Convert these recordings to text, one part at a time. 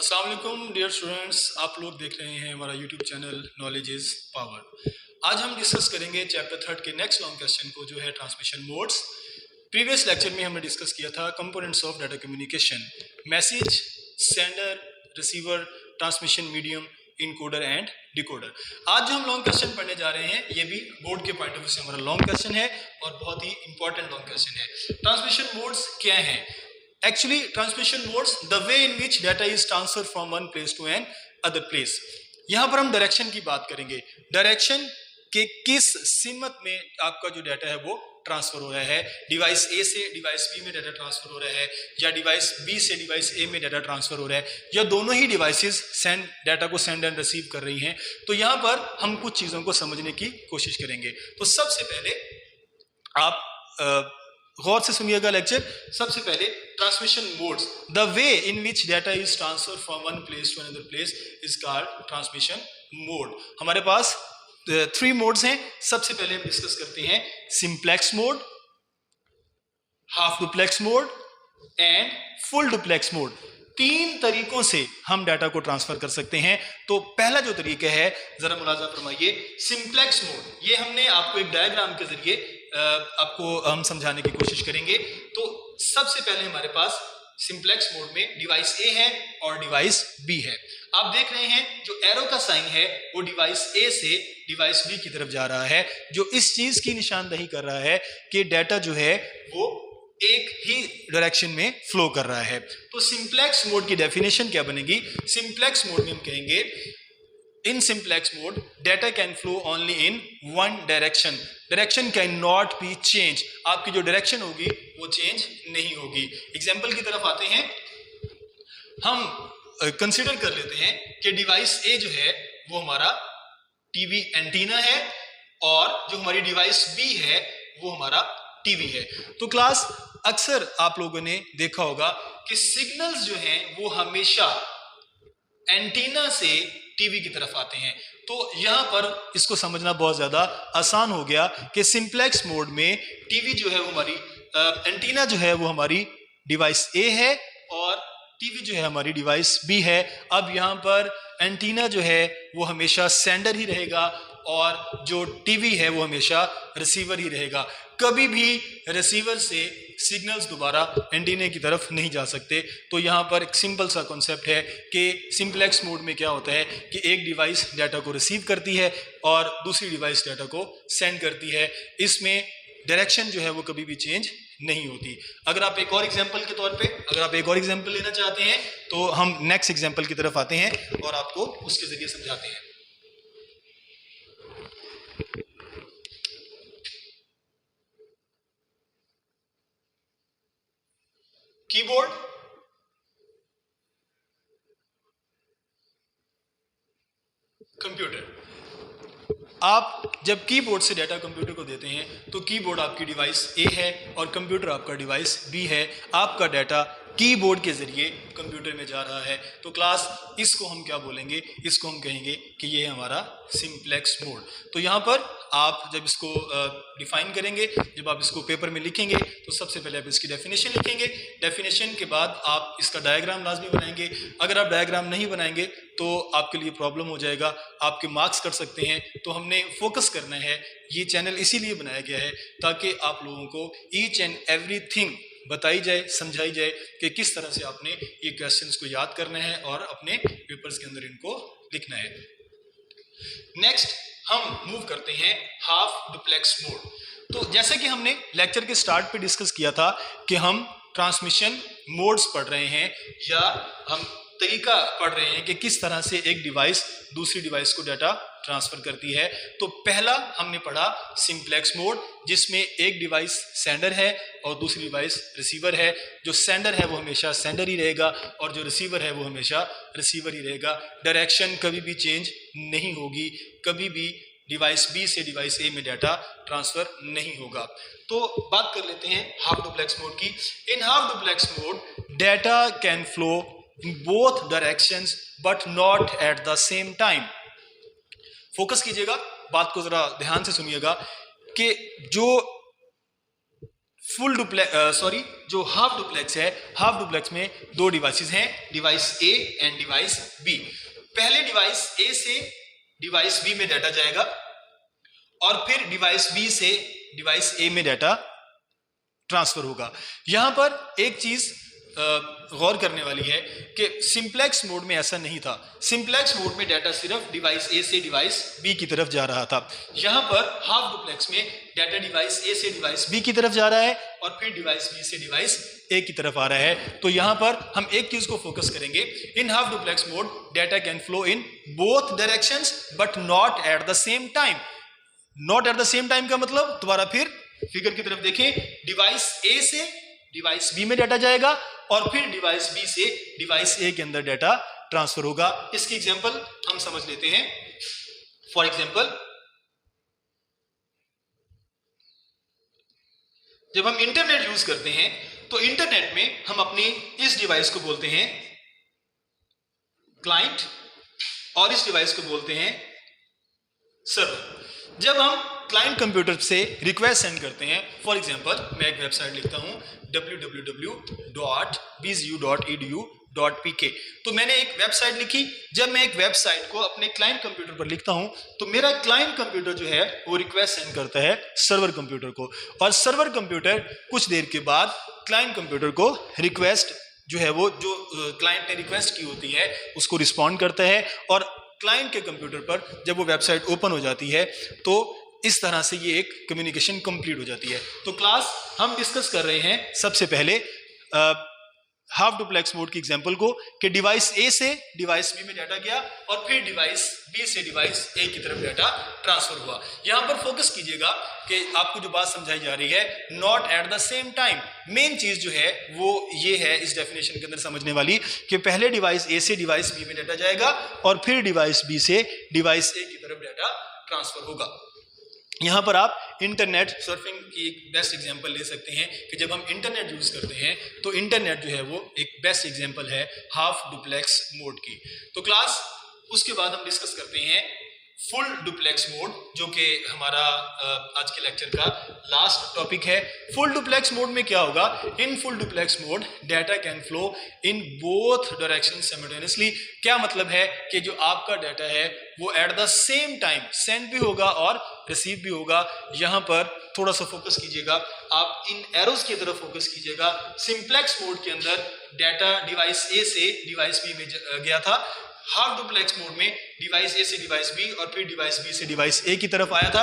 अस्सलाम वालेकुम dear students, आप लोग देख रहे हैं हमारा YouTube channel knowledge is power. आज हम डिस्कस करेंगे चैप्टर 3 के नेक्स्ट लॉन्ग क्वेश्चन को, जो है ट्रांसमिशन मोड्स। प्रीवियस लेक्चर में हमने डिस्कस किया था components of data communication, message, sender, receiver, transmission medium, encoder and decoder. आज जो हम लॉन्ग क्वेश्चन पढ़ने जा रहे हैं ये भी बोर्ड के पॉइंट ऑफ व्यू से हमारा लॉन्ग क्वेश्चन है और बहुत ही इंपॉर्टेंट लॉन्ग क्वेश्चन है। ट्रांसमिशन मोड्स क्या हैं? Actually, transmission modes, the way in which data is transferred from one place to an other place. यहाँ पर हम डायरेक्शन की बात करेंगे। डायरेक्शन के किस सिमत में आपका जो डाटा है वो ट्रांसफर हो रहा है, डिवाइस ए से डिवाइस बी में डाटा ट्रांसफर हो रहा है, या डिवाइस बी से डिवाइस ए में डाटा ट्रांसफर हो रहा है, या दोनों ही डिवाइसेस डाटा को सेंड एंड रिसीव कर रही हैं। तो यहाँ पर हम कुछ चीज़ों को समझने की कोशिश करेंगे। तो सबसे पहले आप गौर से सुनिएगा लेक्चर। सबसे पहले transmission modes, the way in which data is transfer from one place to another place is called transmission mode. हमारे पास 3 मोड्स हैं। सबसे पहले हम डिस्कस करते हैं simplex mode, half duplex mode and full duplex mode. 3 तरीकों से हम डाटा को ट्रांसफर कर सकते हैं। तो पहला जो तरीका है, जरा मुलाजा फरमाइए, सिंप्लेक्स मोड। ये हमने आपको एक डायग्राम के जरिए आपको हम समझाने की कोशिश करेंगे। तो सबसे पहले हमारे पास सिंप्लेक्स मोड में डिवाइस ए है और डिवाइस बी है। आप देख रहे हैं जो एरो का साइन है वो डिवाइस ए से डिवाइस बी की तरफ जा रहा है, जो इस चीज की निशानदही कर रहा है कि डाटा जो है वो एक ही डायरेक्शन में फ्लो कर रहा है। तो सिंप्लेक्स मोड की डेफिनेशन क्या बनेगी? सिंप्लेक्स मोड में हम कहेंगे, in simplex mode data can flow only in one direction, direction cannot be changed। आपकी जो डायरेक्शन होगी वो चेंज नहीं होगी। एग्जांपल की तरफ आते हैं, हम कंसीडर कर लेते हैं कि डिवाइस ए जो है वो हमारा टीवी एंटीना है और जो हमारी डिवाइस बी है वो हमारा टीवी है। तो क्लास अक्सर आप लोगों ने देखा होगा कि सिग्नल्स जो हैं वो हमेशा एंटीना से टीवी की तरफ आते हैं। तो यहां पर इसको समझना बहुत ज्यादा आसान हो गया कि सिंप्लेक्स मोड में टीवी जो है वो हमारी एंटीना जो है वो हमारी डिवाइस ए है और टीवी जो है हमारी डिवाइस बी है। अब यहां पर एंटीना जो है वो हमेशा सेंडर ही रहेगा और जो टीवी है वो हमेशा रिसीवर ही रहेगा। कभी भी रिसीवर से सिग्नल्स दोबारा एंटीना की तरफ नहीं जा सकते। तो यहाँ पर एक सिंपल सा कॉन्सेप्ट है कि सिंप्लेक्स मोड में क्या होता है कि एक डिवाइस डाटा को रिसीव करती है और दूसरी डिवाइस डाटा को सेंड करती है। इसमें डायरेक्शन जो है वो कभी भी चेंज नहीं होती। अगर आप एक और एग्जांपल के तौर पे अगर आप एक और एग्जांपल लेना चाहते हैं तो हम नेक्स्ट एग्जांपल की तरफ आते हैं और आपको उसके जरिए समझाते हैं। Keyboard, computer. आप जब कीबोर्ड से डाटा कंप्यूटर को देते हैं तो कीबोर्ड आपकी डिवाइस ए है और कंप्यूटर आपका डिवाइस बी है। आपका डाटा कीबोर्ड के जरिए कंप्यूटर में जा रहा है। तो क्लास इसको हम क्या बोलेंगे? इसको हम कहेंगे कि ये हमारा सिंप्लेक्स मोड। तो यहाँ पर आप जब इसको डिफाइन करेंगे, जब आप इसको पेपर में लिखेंगे तो सबसे पहले आप इसकी डेफिनेशन लिखेंगे। डेफिनेशन के बाद आप इसका डायग्राम लाजमी बनाएंगे। अगर आप डायग्राम नहीं बनाएंगे तो आपके लिए प्रॉब्लम हो जाएगा, आपके मार्क्स कट सकते हैं। तो हमने फोकस करना है, ये चैनल इसीलिए बनाया गया है ताकि आप लोगों को ईच एंड एवरीथिंग बताई जाए, समझाई जाए कि किस तरह से आपने ये क्वेश्चंस को याद करना है और अपने पेपर्स के अंदर इनको लिखना है। नेक्स्ट हम मूव करते हैं हाफ डुप्लेक्स मोड। तो जैसे कि हमने लेक्चर के स्टार्ट पे डिस्कस किया था कि हम ट्रांसमिशन मोड्स पढ़ रहे हैं या हम तरीका पढ़ रहे हैं कि किस तरह से एक डिवाइस दूसरी डिवाइस को डाटा ट्रांसफर करती है। तो पहला हमने पढ़ा सिंप्लेक्स मोड, जिसमें एक डिवाइस सेंडर है और दूसरी डिवाइस रिसीवर है। जो सेंडर है वो हमेशा सेंडर ही रहेगा और जो रिसीवर है वो हमेशा रिसीवर ही रहेगा। डायरेक्शन कभी भी चेंज नहीं होगी, कभी भी डिवाइस बी से डिवाइस ए में डाटा ट्रांसफर नहीं होगा। तो बात कर लेते हैं हाफ डुप्लेक्स मोड की। In half duplex mode data can flow in both directions but not at the same time. Focus कीजिएगा, बात को जरा ध्यान से सुनिएगा कि जो जो हाफ डुप्लेक्स है, हाफ डुप्लेक्स में दो डिवाइसेस हैं, device A and device B. पहले डिवाइस ए से डिवाइस बी में डाटा जाएगा और फिर डिवाइस बी से डिवाइस ए में डाटा ट्रांसफर होगा। यहां पर एक चीज गौर करने वाली है कि सिंप्लेक्स मोड में ऐसा नहीं था। सिंप्लेक्स मोड में डाटा सिर्फ डिवाइस ए से डिवाइस बी की तरफ जा रहा था। यहां पर हाफ डुप्लेक्स में डाटा डिवाइस ए से डिवाइस बी की तरफ जा रहा है और फिर डिवाइस बी से डिवाइस ए की तरफ आ रहा है। तो यहां पर हम एक चीज को फोकस करेंगे, in half duplex mode data can flow in both directions but not at the same time. Not at the same time का मतलब, दोबारा फिर फिगर की तरफ देखें, डिवाइस ए से डिवाइस बी में डाटा जाएगा और फिर डिवाइस बी से डिवाइस ए के अंदर डाटा ट्रांसफर होगा। इसकी एग्जांपल हम समझ लेते हैं। फॉर एग्जांपल, जब हम इंटरनेट यूज करते हैं तो इंटरनेट में हम अपनी इस डिवाइस को बोलते हैं क्लाइंट और इस डिवाइस को बोलते हैं सर्वर। जब हम क्लाइंट कंप्यूटर से रिक्वेस्ट सेंड करते हैं, फॉर एग्जांपल मैं एक वेबसाइट लिखता हूं www.bzu.edu.pk, तो मैंने एक वेबसाइट लिखी। जब मैं एक वेबसाइट को अपने क्लाइंट कंप्यूटर पर लिखता हूं तो मेरा क्लाइंट कंप्यूटर जो है वो रिक्वेस्ट सेंड करता है सर्वर कंप्यूटर को, और सर्वर कंप्यूटर कुछ देर के बाद क्लाइंट कंप्यूटर को रिक्वेस्ट जो है वो जो क्लाइंट ने रिक्वेस्ट की होती है उसको रिस्पॉन्ड करता है, और क्लाइंट के कंप्यूटर पर जब वो वेबसाइट ओपन हो जाती है तो इस तरह से ये एक कम्युनिकेशन कंप्लीट हो जाती है। तो क्लास हम डिस्कस कर रहे हैं सबसे पहले हाफ डुप्लेक्स मोड की एग्जांपल को, कि डिवाइस ए से डिवाइस बी में डाटा गया और फिर डिवाइस बी से डिवाइस ए की तरफ डाटा ट्रांसफर हुआ। यहां पर फोकस कीजिएगा कि आपको जो बात समझाई जा रही है, not at the same time. Main चीज जो है वो ये है इस डेफिनेशन के अंदर समझने वाली कि पहले डिवाइस ए से डिवाइस बी में डाटा जाएगा और फिर डिवाइस बी से डिवाइस ए की तरफ डाटा ट्रांसफर होगा। यहाँ पर आप इंटरनेट सर्फिंग की एक बेस्ट एग्जांपल ले सकते हैं कि जब हम इंटरनेट यूज़ करते हैं तो इंटरनेट जो है वो एक बेस्ट एग्जांपल है हाफ डुप्लेक्स मोड की। तो क्लास उसके बाद हम डिस्कस करते हैं फुल डुप्लेक्स मोड, जो कि हमारा आज के लेक्चर का लास्ट टॉपिक है। फुल डुप्लेक्स मोड में क्या होगा, in full duplex mode data can flow in both direction simultaneously. क्या मतलब है कि जो आपका डाटा है वो eight the same time send भी होगा और रिसीव भी होगा। यहाँ पर थोड़ा सा फोकस कीजिएगा, आप इन एरोज की तरफ फोकस कीजिएगा। सिंप्लेक्स मोड के अंदर डाटा डिवाइस ए से डिवाइस बी में गया था, हाफ डुप्लेक्स मोड में डिवाइस ए से डिवाइस बी और फिर डिवाइस बी से डिवाइस ए की तरफ आया था।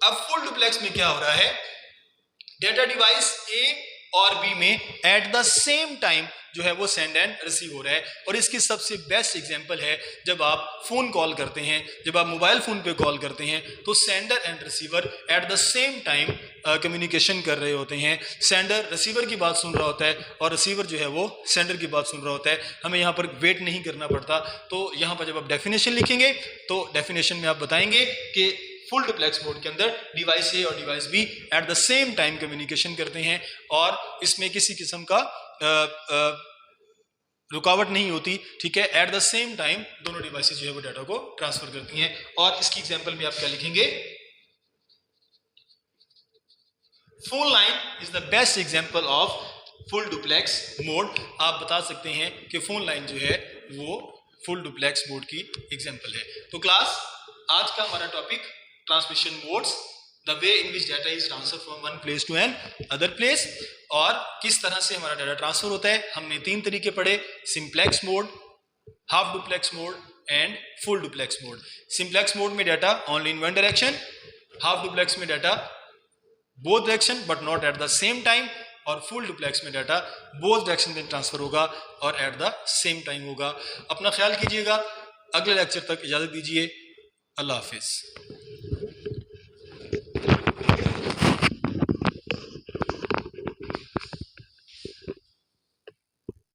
अब फुल डुप्लेक्स में क्या हो रहा है, डाटा डिवाइस ए और बी में एट द सेम टाइम जो है वो सेंड एंड रिसीव हो रहा है। और इसकी सबसे बेस्ट एग्जांपल है जब आप फोन कॉल करते हैं, जब आप मोबाइल फोन पे कॉल करते हैं तो sender and receiver eight the same time communication कर रहे होते हैं। सेंडर रिसीवर की बात सुन रहा होता है और रिसीवर जो है वो सेंडर की बात सुन रहा होता है। हमें यहाँ पर वेट नहीं करना पड़ता। तो यहाँ पर जब आप डेफिनेशन लिखेंगे तो डेफिनेशन में आप बताएंगे कि फुल डुप्लेक्स मोड के अंदर डिवाइस ए और device B at the same time communication करते हैं और इसमें किसी किस्म का रुकावट नहीं होती, ठीक है। एट द सेम टाइम दोनों डिवाइसेस जो है वो डाटा को ट्रांसफर करती हैं। और इसकी एग्जांपल में आप क्या लिखेंगे, phone line is the best example of full duplex mode. आप बता सकते हैं कि फोन लाइन जो है वो फुल डुप्लेक्स मोड की एग्जांपल है। तो क्लास आज का हमारा topic transmission modes, the way in which data is transfer from one place to another place, और किस तरह से हमारा डाटा ट्रांसफर होता है। हमने 3 तरीके पढ़े, simplex mode, half duplex mode and full duplex mode. Simplex mode में data only in one direction, half duplex में data both direction but not at the same time, और फुल डुप्लेक्स में data both direction में transfer होगा और eight the same time होगा। अपना ख्याल कीजिएगा, अगले लेक्चर तक इजाजत दीजिए। अल्लाह हाफिज।